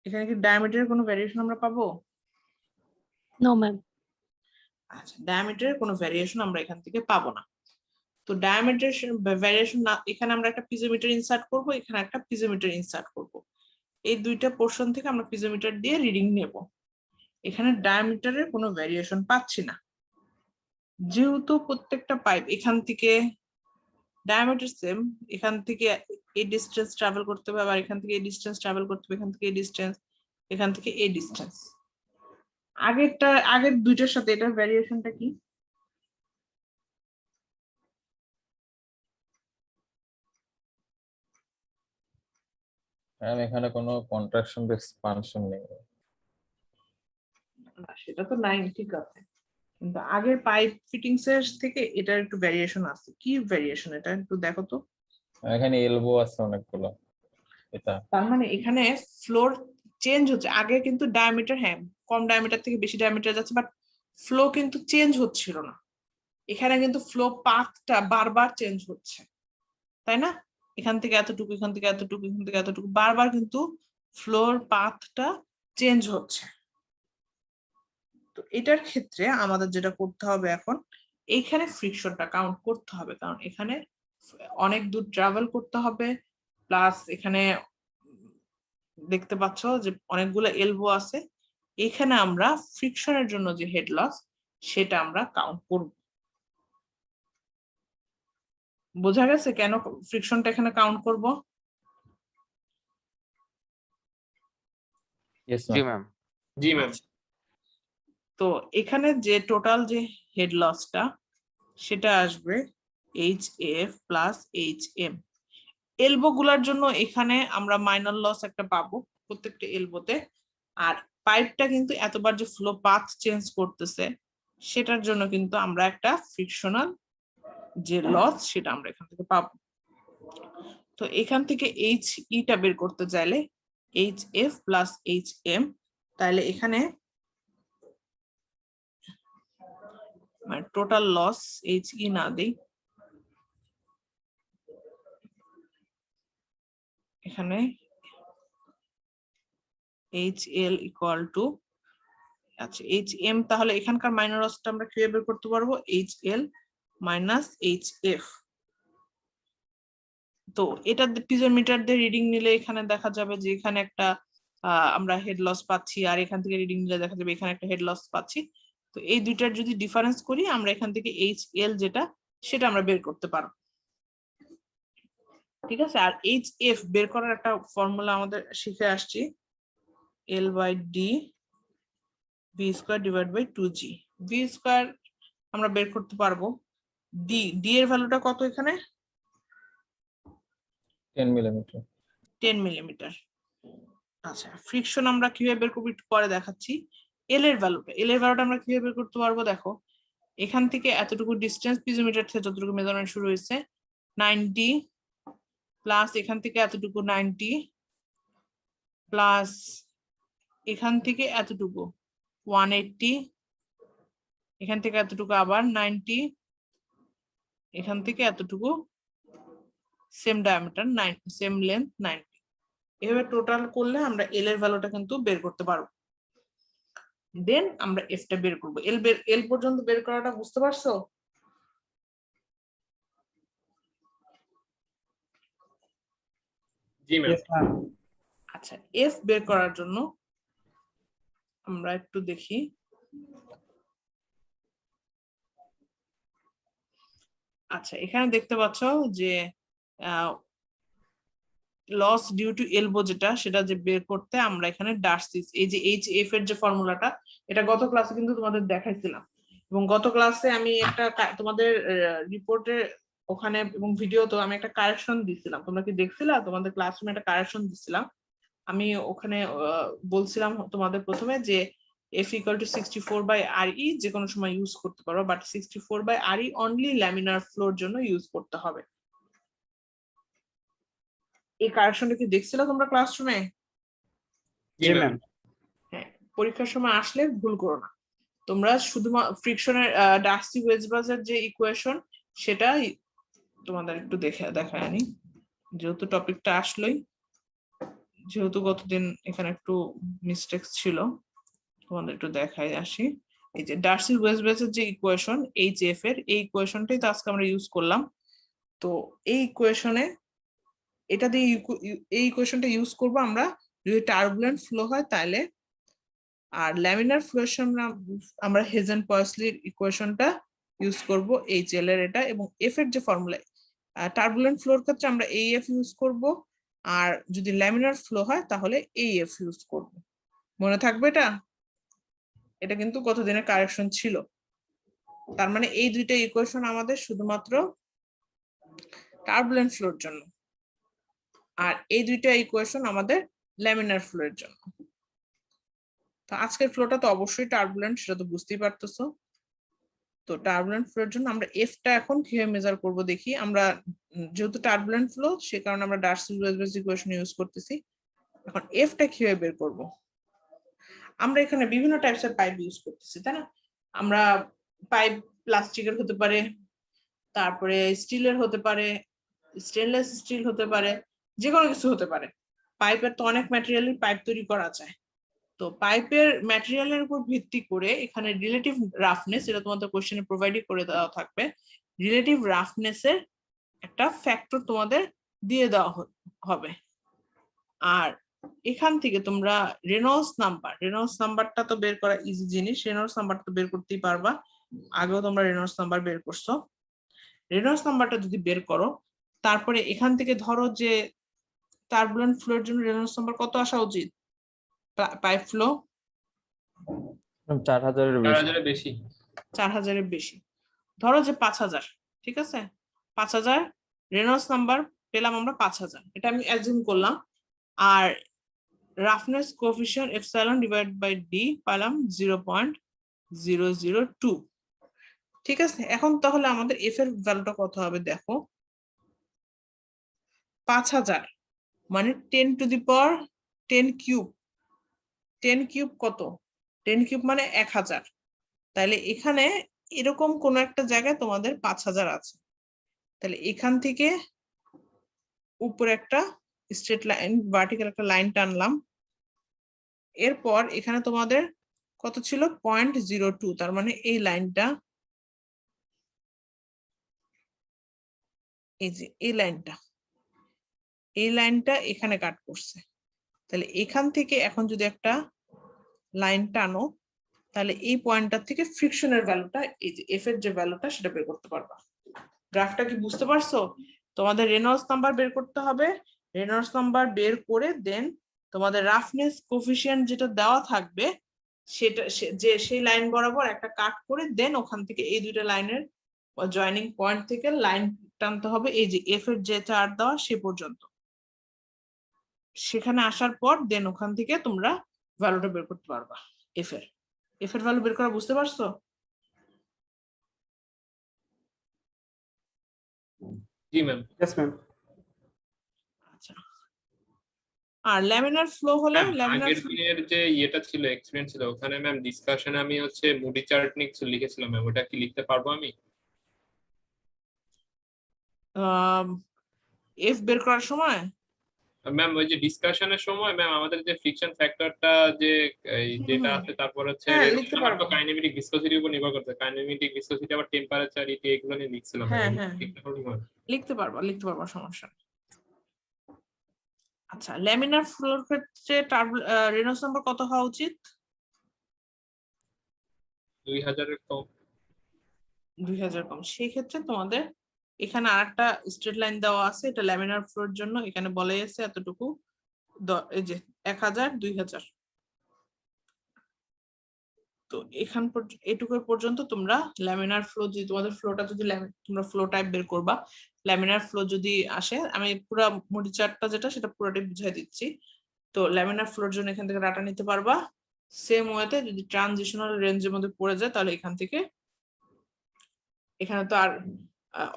এখানে কি ডায়ামিটারের কোনো ভ্যারিয়েশন আমরা পাবো? No ma'am. আচ্ছা, ডায়ামিটারের কোনো ভ্যারিয়েশন আমরা এখান থেকে পাবো না। তো ডায়ামিটার ভ্যারিয়েশন না, এখানে আমরা একটা পিজোমিটার ইনসার্ট করব, এখানে একটা পিজোমিটার ইনসার্ট করব, এই দুইটা পোর্শন থেকে আমরা পিজোমিটার দিয়ে রিডিং নেব। এখানে ডায়ামিটারের কোনো ভ্যারিয়েশন পাচ্ছি না, যেহেতু প্রত্যেকটা পাইপ এখান থেকে ডায়ামিটার সেম, এখান থেকে এই ডিসটেন্স ট্রাভেল করতে হবে, আবার এখান থেকে এই ডিসটেন্স ট্রাভেল করতে হবে, এখান থেকে এই ডিসটেন্স, এখান থেকে এই ডিসটেন্স। আগের দুইটার সাথে এটার ভ্যারিয়েশনটা কি? ম্যাম এখানে কোনো কন্ট্রাকশন বা এক্সপানশন নেই। না, সেটা তো নাই, ঠিক আছে, কিন্তু আগের পাইপ ফিটিংস এর থেকে এটার একটু ভ্যারিয়েশন আছে। কি ভ্যারিয়েশন এটা একটু দেখো তো। এখানে এলবো আছে অনেকগুলো, এটা তার মানে এখানে ফ্লোর চেঞ্জ হচ্ছে, আগে কিন্তু ডায়ামিটার, হ্যাঁ কম ডায়ামিটার থেকে বেশি ডায়ামিটার যাচ্ছে, বাট ফ্লো কিন্তু চেঞ্জ হচ্ছিল না। এখানে কিন্তু ফ্লো পাথটা বারবার চেঞ্জ হচ্ছে, তাই না? এখান থেকে এতটুকু, এখান থেকে এতটুকু, এখান থেকে এতটুকু, বারবার কিন্তু ফ্লোর পাথটা চেঞ্জ হচ্ছে। তো এটার ক্ষেত্রে আমাদের যেটা করতে হবে এখন, এইখানে ফ্রিকশনটা কাউন্ট করতে হবে, কারণ এখানে অনেক দূর ট্রাভেল করতে হবে, প্লাস এখানে দেখতে পাচ্ছ যে অনেকগুলো এলবো আছে। এখানে আমরা ফ্রিকশনের জন্য যে হেড লস সেটা আমরা কাউন্ট করব। বোঝা গেছে কেন ফ্রিকশনটা এখানে কাউন্ট করব? ইয়েস জি ম্যাম। ম্যাম। জি ম্যাম। তো এখানে যে টোটাল যে হেড লসটা সেটা আসবে HF প্লাস HM। এলবো গুলার জন্য এখানে আমরা মাইনর লস একটা পাবো প্রত্যেকটা এলবোতে, আর পাইপটা কিন্তু এতবার যে ফ্লো পাথ চেঞ্জ করতেছে সেটার জন্য কিন্তু আমরা একটা ফ্রিকশনাল যে লস সেটা আমরা এখান থেকে পাবো। তো এখান থেকে HE-টা বের করতে চাইলে HF প্লাস HM, তাহলে এখানে মানে টোটাল লস HE না দেই, এখানে HL ইকুয়াল টু, আচ্ছা HM, তাহলে এখানকার মাইনর লসটা আমরা কিভাবে বের করতে পারবো? HL minus HF। তো এটা পিজোমিটার দিয়ে রিডিং নিলে এখানে দেখা যাবে যে এখানে একটা আমরা হেড লস পাচ্ছি, আর এখান থেকে রিডিং নিলে দেখা যাবে এখানে একটা হেড লস পাচ্ছি। তো এই দুইটার যদি ডিফারেন্স করি আমরা এখান থেকে HL যেটা সেটা আমরা বের করতে পারবো, ঠিক আছে? আর HF বের করার একটা ফর্মুলা আমাদের শিখে আসছি, L/D V square divide by 2G। V square আমরা বের করতে পারবো, D এর ভ্যালুটা কত এখানে? 10 মিলিমিটার। 10 মিলিমিটার। আচ্ছা, ফ্রিকশন আমরা কিভাবে বের করব একটু পরে দেখাচ্ছি। L এর ভ্যালুটা আমরা কিভাবে বের করতে পারবো? দেখো, এখান থেকে এতটুকু ডিসটেন্স পিজোমিটার থেকে যতটুকু মেজারমেন্ট শুরু হয়েছে 90, প্লাস এখান থেকে এতটুকু 90, প্লাস এখান থেকে এতটুকু 180, এখান থেকে এতটুকু আবার 90, এখান থেকে এতটুকু সেম ডায়ামিটার 90, সেম লেন্থ 90। এভাবে টোটাল করলে আমরা এল এর ভ্যালুটা কিন্তু বের করতে পারবো। দেন আমরা এফটা বের করব। এল পর্যন্ত বের করাটা বুঝতে পারছো? জি ম্যাম। Yes, ma'am. আচ্ছা, এফ বের করার জন্য আমরা একটু দেখি। আচ্ছা, এখানে দেখতে পাচ্ছ যে লস ডিউ টু এলবো যেটা, সেটা যে বের করতে আমরা এখানে ডার্সিস, এই যে এইচ এফ এর যে ফর্মুলাটা, এটা গত ক্লাসে কিন্তু তোমাদের দেখাইছিলাম, এবং গত ক্লাসে আমি একটা তোমাদের রিপোর্টে ওখানে এবং ভিডিওতে আমি একটা কারেকশন দিছিলাম। তোমরা কি দেখছিলা? তোমাদের ক্লাসরুমে একটা কারেকশন দিছিলাম। আমি ওখানে বলছিলাম তোমাদের প্রথমে যে এফ ইকুয়াল টু 64/RE যে কোনো সময় ইউজ করতে পারো, but 64/RE only laminar floor জন্য ইউজ করতে হবে। এই কারেকশনটা কি দেখছিলা তোমরা ক্লাসরুমে? জি জি ম্যাম। ম্যাম। হ্যাঁ, পরীক্ষার সময় আসলে ভুল করো না। তোমরা শুধুমাত্র ফ্রিকশনের ডার্সি-ওয়েসবাজের যে ইকুয়েশন, সেটা তোমাদের একটু দেখায় আনি, যেহেতু টপিকটা আসলোই, যেহেতু গতদিন এখানে একটু মিস্টেক্স ছিল, তোমাদের একটু দেখাই আসি। এই যে ডার্সি-ওয়েসবাজের যে ইকুয়েশন এইচএফ এর, এই ইকুয়েশনটাই তো আজকে আমরা ইউজ করলাম। তো এই ইকুয়েশনে এটা দিয়ে এই ইকুয়েশনটা ইউজ করব আমরা যদি টার্বুলেন্ট ফ্লো হয় তাহলে, আর ল্যামিনার ফ্লোর সামনে আমরা হেজেন-পয়সলির ইকুয়েশনটা ইউজ করব এইচএল এর এটা, এবং এফ এর যে ফর্মুলা, টার্বুলেন্ট ফ্লোর ক্ষেত্রে আমরা এইএফ ইউজ করব, আর যদি ল্যামিনার ফ্লো হয় তাহলে এইএফ ইউজ করব। মনে থাকবে এটা? এটা কিন্তু গত দিনের কারেকশন ছিল। তার মানে এই দুইটা ইকুয়েশন আমাদের শুধুমাত্র টার্বুলেন্ট ফ্লোর জন্য, আর এই দুইটা ইকুয়েশন আমাদের ল্যামিনার ফ্লোর জন্য। তো আজকের ফ্লোটা তো অবশ্যই টার্বুলেন্ট, সেটা তো বুঝতেই পারতেছো। তো টার্বুলেন্ট ফ্লোর জন্য আমরা এফটা এখন কিভাবে মেজার করব দেখি। আমরা যেহেতু টার্বুলেন্ট ফ্লো, সে কারণে আমরা ডার্সি-ওয়েসবাজ ইকুয়েশন ইউজ করতেছি। এখন এফটা কিভাবে বের করব? আমরা এখানে বিভিন্ন টাইপসের পাইপ ইউজ করতেছি, তাই না? আমরা পাইপ প্লাস্টিকের হতে পারে, তারপরে স্টিলের হতে পারে, স্টেনলেস স্টিল হতে পারে, যে কোনো কিছু হতে পারে। পাইপের তো অনেক ম্যাটেরিয়ালের পাইপ তৈরি করা যায়। তো পাইপের ম্যাটেরিয়ালের উপর ভিত্তি করে এখানে রিলেটিভ রাফনেস, এটা তোমাদের কোশ্চেনে প্রোভাইড করে দেওয়া থাকবে, রিলেটিভ রাফনেসের একটা ফ্যাক্টর তোমাদের দিয়ে দেওয়া হবে। আর এখান থেকে তোমরা রেনল্ডস নাম্বারটা তো বের করা ইজি জিনিস, রেনল্ডস নাম্বার তো বের করতেই পারবা, আগেও তোমরা রেনল্ডস নাম্বার বের করছো। রেনল্ডস নাম্বারটা যদি বের করো, তারপরে এখান থেকে ধরো যে টার্বুলেন্ট ফ্লোর জন্য রেনল্ডস নাম্বার কত আসা উচিত? পাইপ ফ্লো 4000-এর বেশি। 4000-এর বেশি। 4000-এর বেশি। ধরো যে 5000, ঠিক আছে? 5000 রেনল্ডস নাম্বার পেলাম আমরা 5000, এটা আমি অ্যাজিউম করলাম। আর roughness coefficient epsilon divide by D পেলাম 0.002। ঠিক আছে, এখন তাহলে আমাদের এফ এর ভ্যালুটা কত হবে দেখো। 5000 মানে 10 two the power 10 cube. 10 cube কত? 10 কিউব মানে 1000। তাহলে এখানে এরকম কোন একটা জায়গায় তোমাদের 5000 আছে। তাহলে এখান থেকে উপরে একটা স্ট্রেট লাইন, ভার্টিক্যাল একটা লাইন টানলাম। এরপর এখানে তোমাদের কত ছিল? 0.02। তার মানে এই লাইনটা, এই যে এই লাইনটা এখানে কাট করছে। তাহলে এখান থেকে এখন যদি একটা লাইন টানো, তাহলে এই পয়েন্টটা থেকে ফ্রিকশনের ভ্যালুটা, এই যে এফ এর যে ভ্যালুটা, সেটা বের করতে পারবা। গ্রাফটা কি বুঝতে পারছো? তোমাদের রেনল্ডস নাম্বার বের করতে হবে। রেনল্ডস নাম্বার বের করে দেন তোমাদের রাফনেস কোএফিসিয়েন্ট যেটা দেওয়া থাকবে, সেটা যে সেই লাইন বরাবর একটা কাট করে দেন ওখান থেকে এই দুইটা লাইনের জয়েনিং পয়েন্ট থেকে লাইন টানতে হবে, এই যে এফ এর যে চার্ট দেওয়া সে পর্যন্ত। সেখানে আসার পর দেন ওখান থেকে তোমরা ভ্যালুটা বের করতে পারবা। এফ এর ভ্যালু বের করা বুঝতে পারছো? জি ম্যাম। Yes, ma'am. আচ্ছা, আর ল্যামিনার ফ্লো হলে আগের দিনের যে ইয়েটা ছিল, এক্সপেরিয়েন্স ছিল, ওখানে ম্যাম ডিসকাশনে আমি মুডি চার্ট নিয়ে কিছু লিখেছিলাম ম্যাম, ওটা কি লিখতে পারবো আমি? এফ বের করার সময় ম্যাম ওই যে ডিসকাশনের সময় ম্যাম আমাদের যে ফ্রিকশন ফ্যাক্টরটা যে এই যেটা আছে, তারপর হচ্ছে হ্যাঁ, লিখতে পারবো। কাইনেমেটিক ভিসকসিটির উপর নির্ভর করছে, কাইনেমেটিক ভিসকসিটি আবার টেম্পারেচার এগুলো নিয়ে লিখছিলাম। হ্যাঁ, লিখতে পারবো সমস্যা নেই। আচ্ছা, ল্যামিনার ফ্লোর ক্ষেত্রে রেনল্ডস নাম্বার কত হওয়া উচিত? 2000 এর কম। 2000 কম। সেই ক্ষেত্রে তোমাদের এখানে আরেকটা স্ট্রেট লাইন দেওয়া আছে, এটা ল্যামিনার ফ্লোর জন্য। এখানে বলে আছে এতটুকু, এই যে 1000 2000। তো এখান এটুকু পর্যন্ত তোমরা ল্যামিনার ফ্লো, যদি তোমাদের ফ্লোটা যদি তোমরা ফ্লো টাইপ বের করবা, ল্যামিনার ফ্লো যদি আসে, আমি পুরো মুডি চার্টটা যেটা সেটা পুরোটাই বুঝাই দিচ্ছি। তো ল্যামিনার ফ্লোর জন্য এখান থেকে ডাটা নিতে পারবা। সেম ওয়েতে যদি ট্রানজিশনাল রেঞ্জের মধ্যে পড়ে যায় তাহলে এখান থেকে, এখানে তো আর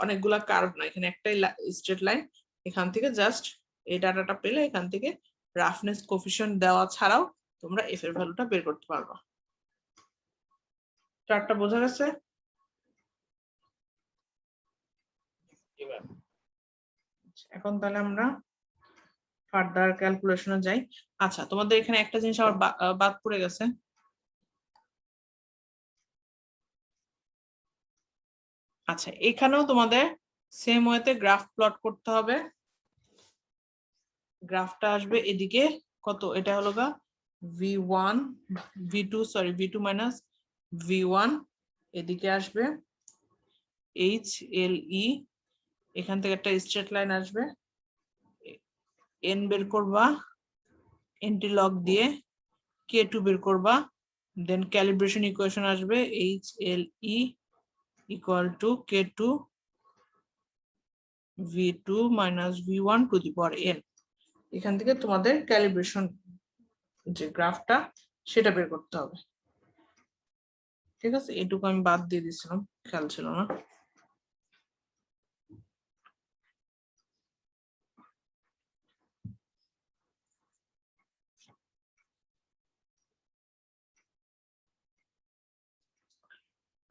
অনেকগুলা কার্ভ না, এখানে একটাই স্ট্রেট লাইন, এখান থেকে জাস্ট এই ডাটাটা পেলে এখান থেকে রাফনেস কোফিশিয়েন্ট দেওয়া ছাড়াও তোমরা এফ এর ভ্যালুটা বের করতে পারবা। চার্টটা বোঝা গেছে? এখন তাহলে আমরা ফার্দার ক্যালকুলেশনে যাই। আচ্ছা, তোমাদের এখানে একটা জিনিস আবার বাদ পড়ে গেছে। আচ্ছা, এখানেও তোমাদের সেম ওয়েতে গ্রাফ প্লট করতে হবে। গ্রাফটা আসবে এদিকে কত, এটা হলো গা v1 v2 sorry v2 minus v1, এদিকে আসবে HLE, এখান থেকে একটা স্ট্রেট লাইন আসবে, n বের করবা, এন্টিলগ দিয়ে k2 বের করবা, দেন ক্যালিব্রেশন ইকুয়েশন আসবে HLE equal to k2 v2 minus v1 two the power n। এখান থেকে তোমাদের ক্যালিব্রেশন যে গ্রাফটা সেটা বের করতে হবে। ঠিক আছে, এটুকু আমি বাদ দিয়ে দিয়েছিলাম, খেয়াল ছিল না।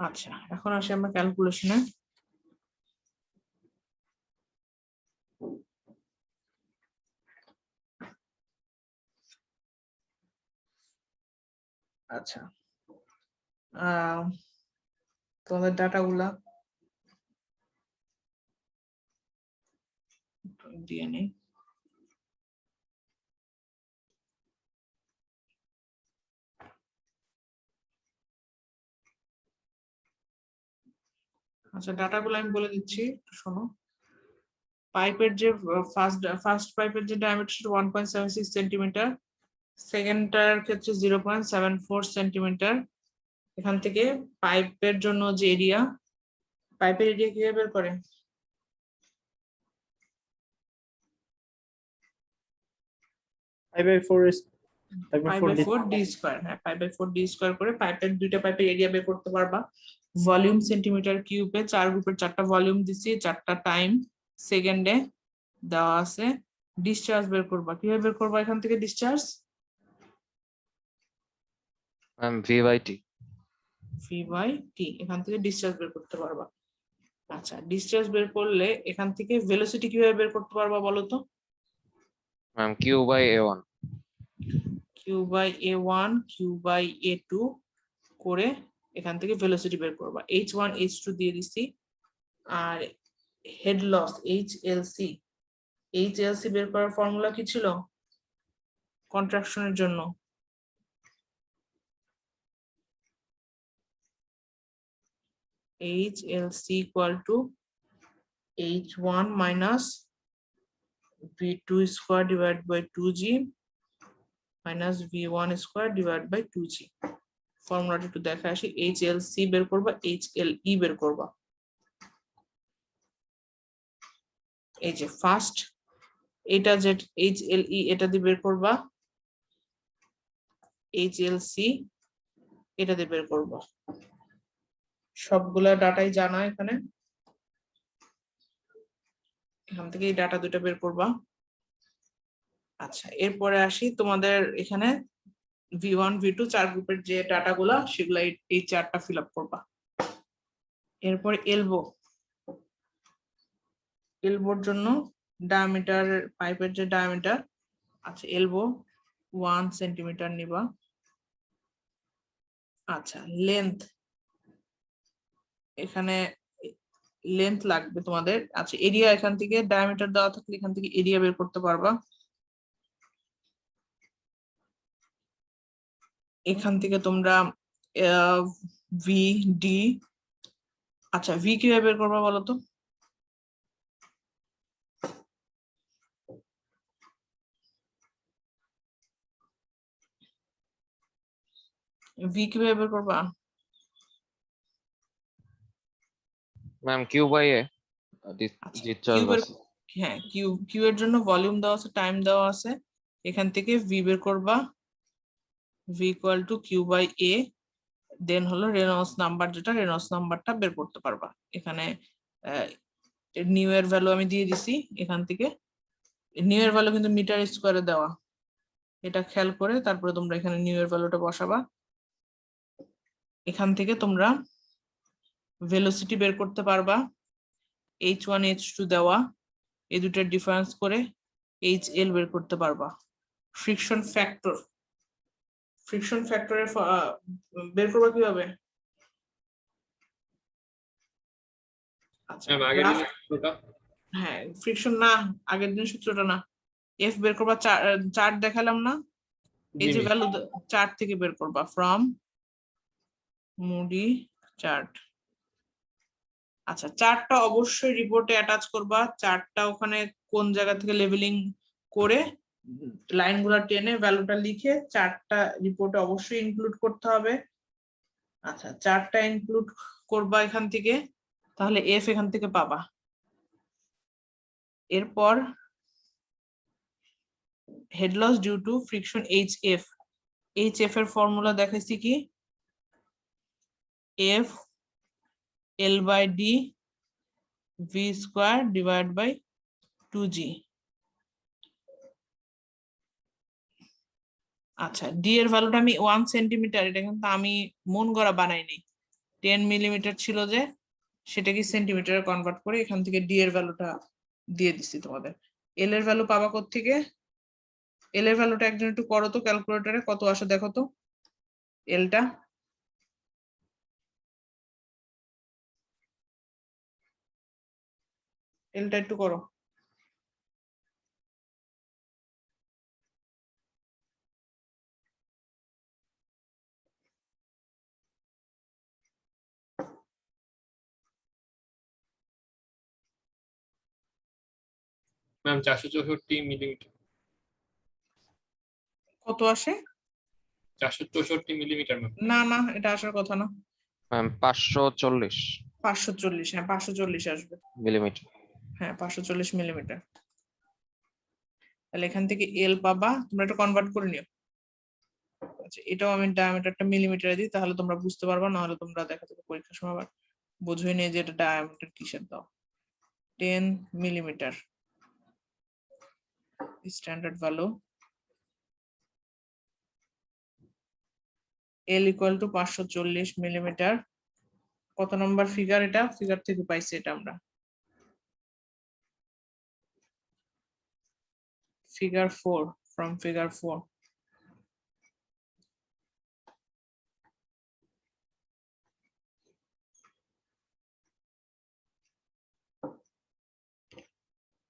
আচ্ছা, এখন আসি আমরা ক্যালকুলেশনে। আচ্ছা, তোমাদের ডাটাগুলা দিয়ে নেই। আচ্ছা, ডাটাগুলো আমি বলে দিচ্ছি, শোনো। পাইপের যে ফার্স্ট পাইপের যে ডায়ামিটার সেটা 1.76 সেন্টিমিটার, সেকেন্ডটার ক্ষেত্রে 0.74 সেন্টিমিটার। এখান থেকে পাইপের জন্য যে এরিয়া, পাইপের এরিয়া কিভাবে বের করে? পাই/4 ডি স্কয়ার। হ্যাঁ, পাই/4 ডি স্কয়ার করে পাইপের দুইটা পাইপের এরিয়া বের করতে পারবা। ভলিউম সেন্টিমিটার কিউবে, 4 গ্রুপের 4টা ভলিউম দিছি, 4টা টাইম সেকেন্ডে দেওয়া আছে। ডিসচার্জ বের করবা, কিভাবে বের করবা এখান থেকে ডিসচার্জ? v/t। v/t, এখান থেকে ডিসচার্জ বের করতে পারবা। আচ্ছা, ডিসচার্জ বের করলে এখান থেকে ভেলোসিটি কিভাবে বের করতে পারবা বলো তো? q/a1। q/a1 q/a2 করে এখান থেকে ভেলোসিটি বের করবা। h1 h2 দিয়ে দিছি। আর হেড লস HLC বের করার ফর্মুলা কি ছিল কন্ট্রাকশনের জন্য? HLC equal to H1 minus V2 square divided by 2G minus V1 square divided by 2G। ফর্মুলাটা একটু দেখা আসি। HLC বের করবা, HLE বের করবা। এই যে ফার্স্ট, এটা যে HLE এটা দিয়ে বের করবা, HLC এটা দিয়ে বের করবা। সবগুলা ডাটাই জানা এখানে, এখান থেকে এই ডাটা দুটো বের করবা। আচ্ছা, এরপরে আসি তোমাদের এখানে V1 V2 4 গ্রুপের যে ডাটাগুলা সেগুলা এই চার্টটা ফিল আপ করবা। এরপর এলবোর জন্য ডায়ামিটার, পাইপের যে ডায়ামিটার, আচ্ছা এলবো 1 সেন্টিমিটার নিবা। আচ্ছা লেন্থ, এখানে লেন্থ লাগবে তোমাদের। আচ্ছা এরিয়া, এখান থেকে ডায়ামিটার দেওয়া থাকলে এখান থেকে এরিয়া বের করতে পারবা। এখান থেকে তোমরা ভি ডি, আচ্ছা ভি কিভাবে বের করবা বলো তো? ভি কিভাবে বের করবা? ম্যাম কিউ বাই এ আচ্ছা ডিসচার্জ কিউবের, আছে। হ্যাঁ কিউ এর জন্য ভলিউম দেওয়া আছে, টাইম দেওয়া আছে, এখান থেকে ভি বের করবা, V equal to Q by A, then হলো রেনল্ডস নাম্বার, যেটা রেনল্ডস নাম্বারটা বের করতে পারবা। এখানে নিউ এর ভ্যালু আমি দিয়ে দিছি, এখান থেকে নিউ এর ভ্যালু কিন্তু মিটার স্কোয়ারে দেওয়া, এটা খেয়াল করে তারপরে তোমরা এখানে নিউ এর ভ্যালুটা বসাবা। এখান থেকে তোমরা ভেলোসিটি বের করতে পারবা, h1 h2 দেওয়া, এই দুটার ডিফারেন্স করে hl বের করতে পারবা। ফ্রিকশন ফ্যাক্টর, ফ্রিকশন ফ্যাক্টরের বের করবা কিভাবে? আচ্ছা ম্যাম আগের দিনের সূত্রটা হ্যাঁ ফ্রিকশন না, আগের দিন সূত্রটা না, এফ বের করবা, চার্ট দেখালাম না, এই জি যে জি। ভ্যালু চার্ট থেকে বের করবা, ফ্রম মুডি চার্ট। আচ্ছা চার্টটা অবশ্যই রিপোর্টে অ্যাটাচ করবা, চার্টটা ওখানে কোন জায়গা থেকে লেভেলিং করে লাইনগুলো টেনে ভ্যালুটা লিখে চার্টটা রিপোর্টে অবশ্যই ইনক্লুড করতে হবে। আচ্ছা চার্টটা ইনক্লুড করবা এখান থেকে, তাহলে এফ এখান থেকে পাবা। এরপর head loss due to friction HF, HF এর ফর্মুলা দেখাইছি কি, F L by D V square divide by 2g। আচ্ছা ডি এর ভ্যালুটা আমি 1 সেন্টিমিটার, এটা কিন্তু আমি মন গড়া বানাইনি, 10 মিলিমিটার ছিল যে সেটাকে সেন্টিমিটারে কনভার্ট করে এখান থেকে ডি এর ভ্যালুটা দিয়ে দিচ্ছি তোমাদের। এল এর ভ্যালু পাবা কোত্থেকে? এল এর ভ্যালুটা একজন একটু করো তো ক্যালকুলেটরে, কত আসে দেখো তো এলটা। এলটা একটু করো। Ma'am 464 millimetre. কত আসে? 464 মিলিমিটার ম্যাম। না না এটা আসার কথা না। ম্যাম 540 540, হ্যাঁ 540 আসবে, মিলিমিটার। হ্যাঁ 540 মিলিমিটার। তাহলে এখান থেকে এল পাবা, তোমরা এটা কনভার্ট করে নিও। আচ্ছা এটাও আমি ডায়ামিটারটা মিলিমিটারে দিই, তাহলে তোমরা বুঝতে পারবা, না হলে তোমরা দেখা যাবে পরীক্ষার সময় আবার বুঝে নিয়ে যে এটা ডায়ামিটার কিসের দাও। 10 millimetre standard value, L equal to 540 millimetre. কত নম্বর ফিগার? এটা ফিগার থেকে পাইছি এটা আমরা, ফিগার 4, ফ্রম ফিগার 4।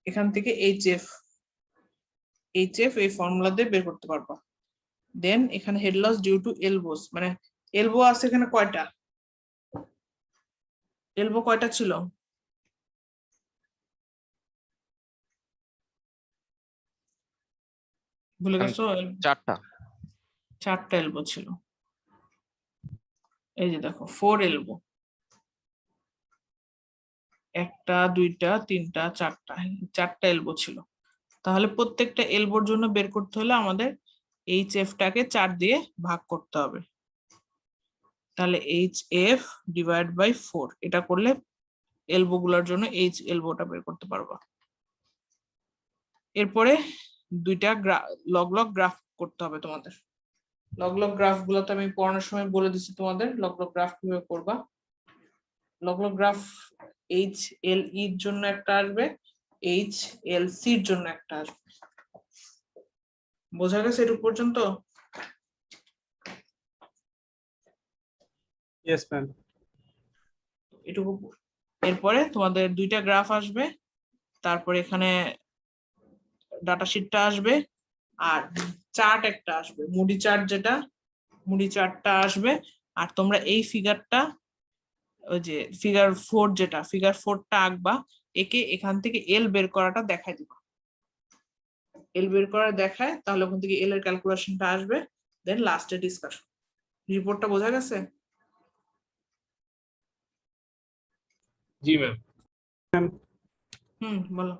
এখান থেকে এইচএফ এই ফর্মুলা দিয়ে বের করতে পারবা। দেন এখানে হেড লস ডিউ টু এলবোস, মানে এলবো আছে এখানে কয়টা, এলবো কয়টা ছিল? ভুলে গেছো? 4টা। 4টা এলবো ছিল, এই যে দেখো 4 এলবো, 1টা 2টা 3টা 4টা, 4টা এলবো ছিল। তাহলে প্রত্যেকটা এলবোর জন্য বের করতে হলে আমাদের এইচএফটাকে 4 দিয়ে ভাগ করতে হবে, তাহলে এইচএফ ডিভাইড বাই 4, এটা করলে এলবো গুলার জন্য এইচ এলবোটা বের করতে পারবা। এরপরে দুইটা লগ লগ গ্রাফ করতে হবে তোমাদের। লগ লগ গ্রাফ গুলো তো আমি পড়ানোর সময় বলে দিচ্ছি তোমাদের, লগ লগ গ্রাফ কিভাবে করবা। Log log graph H L E এর জন্য একটা আসবে, HLC এর জন্য একটা আসবে। বোঝা গেছে এটুকু পর্যন্ত? Yes, ma'am. এটুকু। এরপরে তোমাদের দুইটা গ্রাফ আসবে, তারপরে এখানে ডাটা শিটটা আসবে, আর চার্ট একটা আসবে, মুডি চার্ট, যেটা মুডি চার্টটা আসবে। আর তোমরা এই ফিগারটা, ওই যে ফিগার 4, যেটা ফিগার 4টা আঁকবা, একে এখান থেকে এল বের করাটা দেখাই দিবা। এল বের করা দেখায়, তাহলে ওখান থেকে এল এর ক্যালকুলেশনটা আসবে, দেন লাস্টে ডিসকাশন। রিপোর্টটা বোঝা গেছে? জি ম্যাম। বলো।